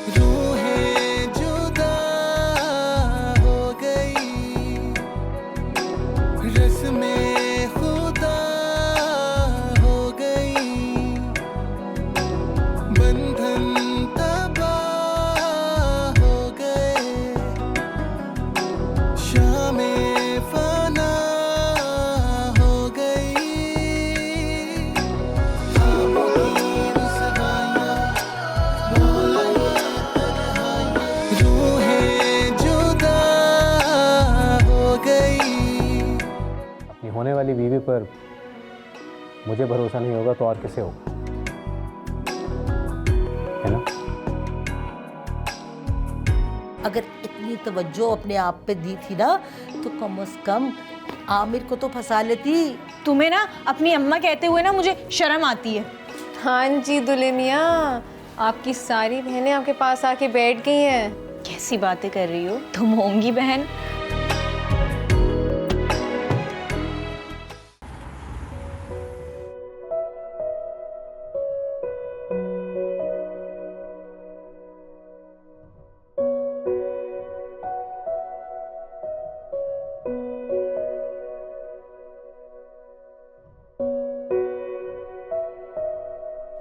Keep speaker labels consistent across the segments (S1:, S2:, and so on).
S1: रूहें जुदा हो गई, रस्में खुदा हो गई, बंधन तबाह हो गए, शामें फना हो गई, ख्वाबों की रुसवाइयाँ, रूहें जुदा हो गई।
S2: अपनी होने वाली बीवी पर मुझे भरोसा नहीं होगा तो और किसे होगा, है ना?
S3: अगर इतनी तवज्जो अपने आप पे दी थी ना तो कम से कम आमिर को तो फंसा लेती।
S4: तुम्हें ना अपनी अम्मा कहते हुए ना मुझे शर्म आती है।
S5: हाँ जी दुल्हनिया, आपकी सारी बहनें आपके पास आके बैठ गई हैं।
S4: कैसी बातें कर रही हो, तुम होंगी बहन।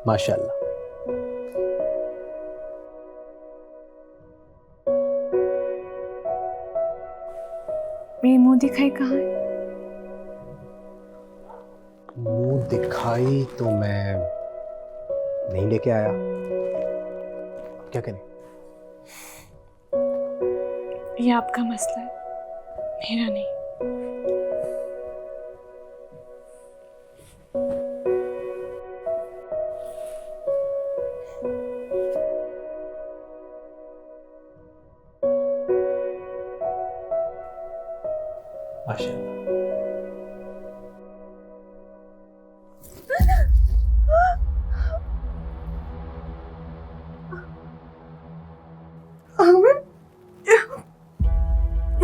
S2: माशाल्लाह।
S5: मेरी मुंह दिखाई कहाँ है?
S2: मुंह दिखाई तो मैं नहीं लेके आया, अब क्या करें?
S5: ये आपका मसला है, मेरा नहीं।
S2: माशाल्लाह।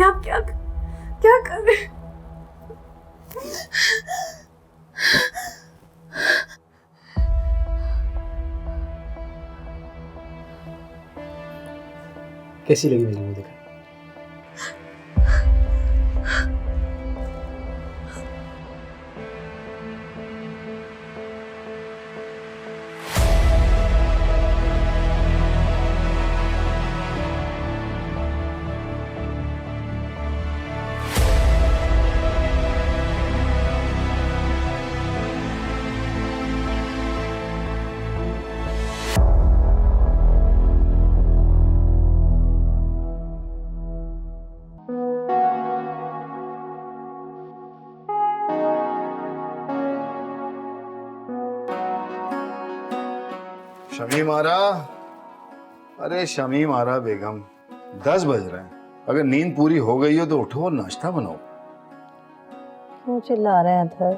S5: आप क्या कर रहे हैं?
S2: कैसी लगी मेरी मुंह दिखाई?
S6: शमीम आरा, अरे शमीम आरा बेगम, 10 बज रहे हैं। अगर नींद पूरी हो गई हो तो उठो और नाश्ता बनाओ।
S3: क्यों चिल्ला रहे हैं थे?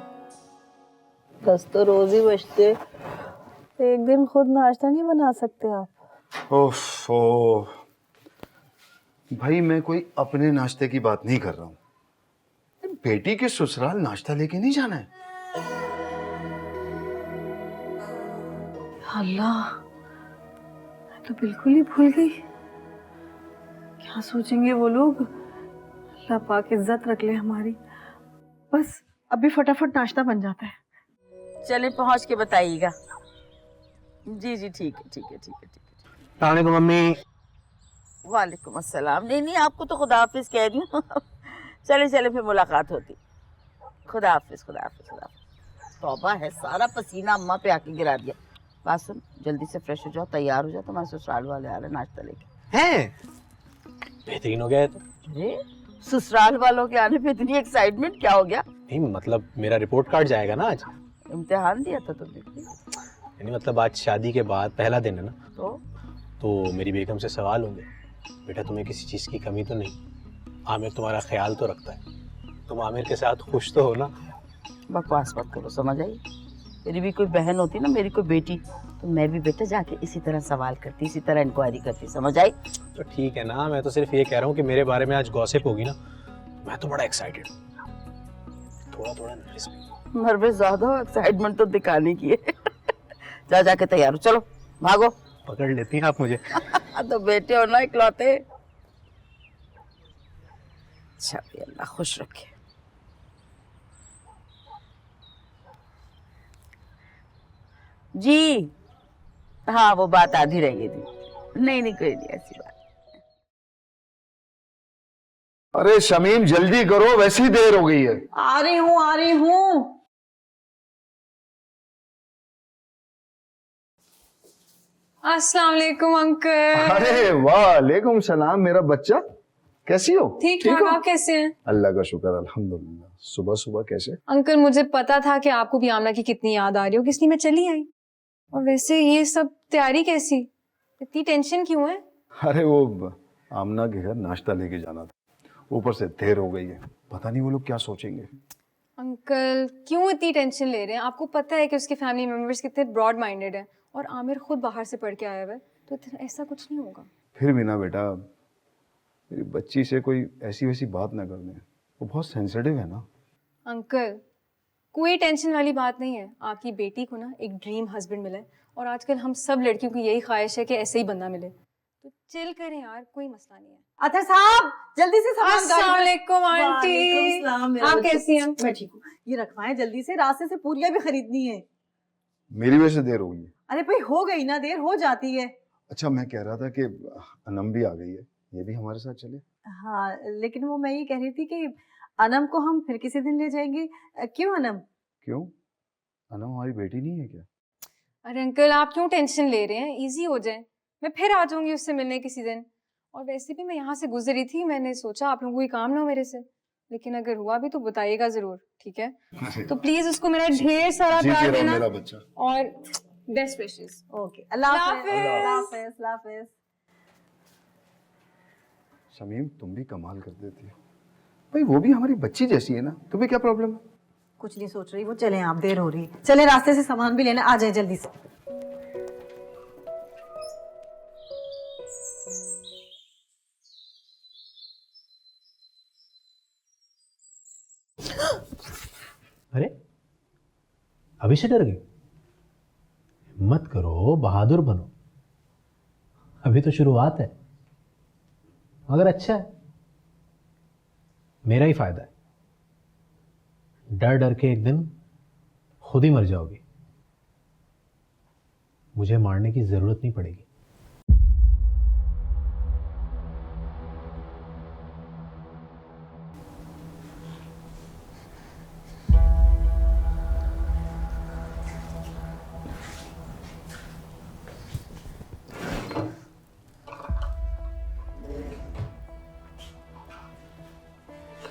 S3: 10 तो रोज ही बजते, एक दिन खुद नाश्ता नहीं बना सकते आप?
S6: ओफो भाई, मैं कोई अपने नाश्ते की बात नहीं कर रहा हूँ। बेटी के ससुराल नाश्ता लेके नहीं जाना है।
S5: अल्लाह, मैं तो बिल्कुल ही भूल गई। क्या सोचेंगे वो लोग? अल्लाह पाक इज्जत रख ले हमारी। बस अभी फटाफट नाश्ता बन जाता है।
S3: चले पहुंच के बताइएगा। जी जी ठीक है ठीक है ठीक है ठीक है।
S2: अस्सलाम वालेकुम मम्मी।
S3: वालेकुम अस्सलाम। नहीं नहीं, आपको तो खुदा हाफिज कह रही हूँ। चले चले फिर मुलाकात होती। खुदा हाफिज खुदा हाफिज खुदा हाफिज। तौबा है, सारा पसीना अम्मा पे आके गिरा दिया। बात सुन, जल्दी से फ्रेश हो जाओ, तैयार हो जाओ, तुम्हारे ससुराल वाले आ रहे हैं नाश्ता लेके।
S2: हैं? बेहतरीन हो गया है तो।
S3: अरे ससुराल वालों के आने पे इतनी एक्साइटमेंट क्या हो गया?
S2: नहीं मतलब मेरा रिपोर्ट कार्ड जाएगा ना आज।
S3: इम्तिहान दिया था तुमने?
S2: यानी मतलब आज शादी के बाद पहला दिन है ना, तो मेरी बेगम से सवाल होंगे, बेटा तुम्हें किसी चीज़ की कमी तो नहीं? आमिर तुम्हारा ख्याल तो रखता है, तुम आमिर के साथ खुश तो हो ना?
S3: बकवास मत करो, समझ आई? मेरी भी कोई बहन होती ना, मेरी कोई बेटी, तो मैं भी बेटा जाके इसी तरह सवाल करती, इसी तरह इंक्वायरी करती, समझ आई?
S2: तो ठीक है ना, मैं तो सिर्फ ये कह रहा हूँ कि मेरे बारे में आज गॉसिप होगी ना, मैं तो बड़ा एक्साइटेड हूँ, थोड़ा थोड़ा नर्वस भी।
S3: नर्वस ज्यादा हो, एक्साइटमेंट तो दिखाने की है। जा जाके तैयार हो, चलो भागो।
S2: पकड़ लेती हैं आप मुझे।
S3: हाँ तो बेटे हो ना इकलौते। अच्छा भी अल्लाह खुश रखे। जी हाँ, वो बात आधी रह गई थी। नहीं नहीं, कोई नहीं ऐसी बात।
S6: अरे शमीम जल्दी करो, वैसी देर हो गई है।
S5: आ रही हूँ, आ रही हूँ।
S4: अस्सलाम वालेकुम अंकल।
S6: अरे वालेकुम सलाम मेरा बच्चा, कैसी हो?
S4: ठीक ठाक, आप कैसे हैं?
S6: अल्लाह का शुक्र अल्हम्दुलिल्लाह। सुबह सुबह कैसे?
S4: अंकल मुझे पता था कि आपको भी आमना की कितनी याद आ रही हो, इसलिए मैं चली आई। और वैसे ये सब तैयारी कैसी, इतनी टेंशन क्यों है?
S6: अरे वो आमना के घर नाश्ता लेके जाना था, ऊपर से देर हो गई है, पता नहीं वो लोग क्या सोचेंगे।
S4: अंकल क्यों इतनी टेंशन ले रहे हैं? आपको पता है कि उसके फैमिली मेंबर्स कितने ब्रॉड माइंडेड हैं, और आमिर खुद बाहर से पढ़ के आया हुआ है, तो ऐसा कुछ नहीं होगा।
S6: फिर भी ना बेटा, मेरी बच्ची से कोई ऐसी वैसी बात ना करने, वो बहुत सेंसिटिव है ना।
S4: अंकल कोई टेंशन वाली बात नहीं है, आपकी बेटी को ना एक ड्रीम हस्बैंड मिला है, और आजकल हम सब लड़कियों की यही ख्वाहिश है कि ऐसे ही बंदा मिले, तो चिल करें यार, कोई मसला नहीं है।
S5: अतर साहब जल्दी से सामान
S4: अस्सलाम वालेकुम आंटी,
S5: वालेकुम सलाम, मेरा
S4: आप
S5: बच्चा।
S4: कैसी हैं?
S5: मैं ठीक हूँ। ये रखवाएं जल्दी से, रास्ते से पूरियां भी खरीदनी है।
S6: मेरी वजह से देर हो गई है।
S5: अरे भाई हो गई ना, देर हो जाती है।
S6: अच्छा मैं कह रहा था कि अनम भी आ गई है, ये भी हमारे साथ चले।
S5: हाँ लेकिन वो मैं ये कह रही थी कि अनम को हम फिर किसी दिन ले जाएंगे। क्यों अनम?
S6: क्यों, अनम हमारी बेटी नहीं है क्या?
S4: अरे अंकल आप क्यों टेंशन ले रहे हैं, इजी हो जाए, मैं फिर आ जाऊंगी उससे मिलने किसी दिन। और वैसे भी मैं यहाँ से गुजरी थी, मैंने सोचा आप लोगों को कोई काम ना हो मेरे से, लेकिन अगर हुआ भी तो बताइएगा जरूर, ठीक है? तो प्लीज उसको मेरा ढेर सारा प्यार देना,
S6: मेरा बच्चा।
S4: और बेस्ट विशेस।
S5: ओके, अल्लाह हाफिज़।
S4: हाफिज़।
S5: अल्लाह हाफिज़, अल्लाह हाफिज़।
S6: शमीम तुम भी कमाल कर देती हो भाई, वो भी हमारी बच्ची जैसी है ना, तुम्हें क्या प्रॉब्लम है?
S5: कुछ नहीं सोच रही वो, चले आप, देर हो रही है, चले रास्ते से सामान भी लेने आ जाए जल्दी से।
S2: अरे अभी से डर गई? हिम्मत करो, बहादुर बनो, अभी तो शुरुआत है। मगर अच्छा है, मेरा ही फायदा है, डर डर के एक दिन खुद ही मर जाओगी, मुझे मारने की जरूरत नहीं पड़ेगी।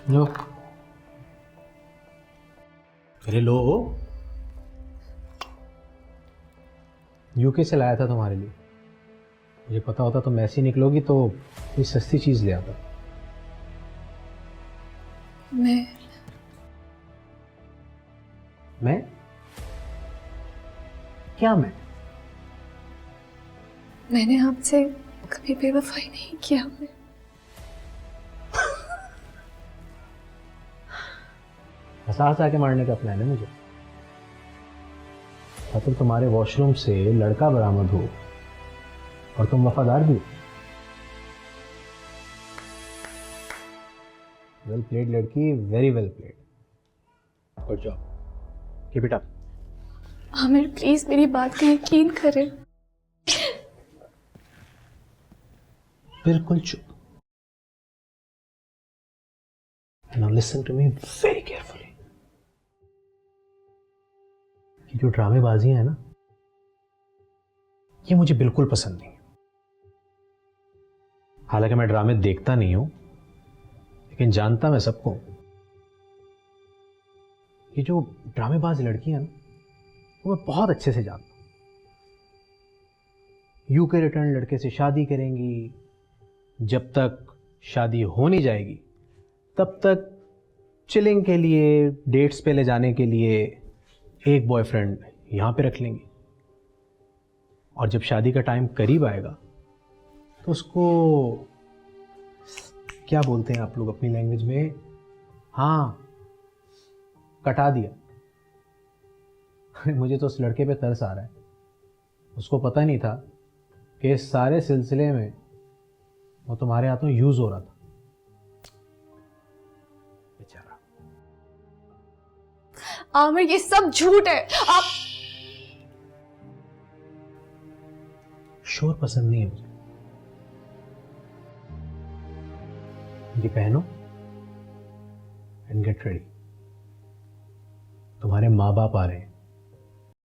S2: लो, अरे लो, यूके से लाया था तुम्हारे लिए, मुझे पता होता तुम ऐसी निकलोगी तो कोई सस्ती चीज ले आता। मैं क्या
S7: मैंने आपसे कभी बेवफाई नहीं किया।
S2: हंसा हंसा के मारने का प्लान है मुझे, मतलब तुम्हारे वॉशरूम से लड़का बरामद हो और तुम वफादार भी हो। वेल प्लेड लड़की, very well played, good job, keep it up.
S7: Aamir please मेरी बात का यकीन करें।
S2: बिल्कुल चुप। Now listen to me very carefully. ये जो ड्रामेबाजियां है ना, ये मुझे बिल्कुल पसंद नहीं है। हालांकि मैं ड्रामे देखता नहीं हूं, लेकिन जानता मैं सबको। ये जो ड्रामेबाज लड़कियां हैं ना, वो मैं बहुत अच्छे से जानता हूं। यूके रिटर्न लड़के से शादी करेंगी, जब तक शादी हो नहीं जाएगी तब तक चिलिंग के लिए, डेट्स पे ले जाने के लिए एक बॉयफ्रेंड यहाँ पे रख लेंगी, और जब शादी का टाइम करीब आएगा तो उसको क्या बोलते हैं आप लोग अपनी लैंग्वेज में, हाँ, कटा दिया। मुझे तो उस लड़के पे तरस आ रहा है, उसको पता नहीं था कि इस सारे सिलसिले में वो तुम्हारे हाथों यूज हो रहा था। बेचारा।
S7: आमिर ये सब झूठ है। आप
S2: शोर पसंद नहीं है मुझे। ये पहनो एंड गेट रेडी। तुम्हारे माँ बाप आ रहे हैं।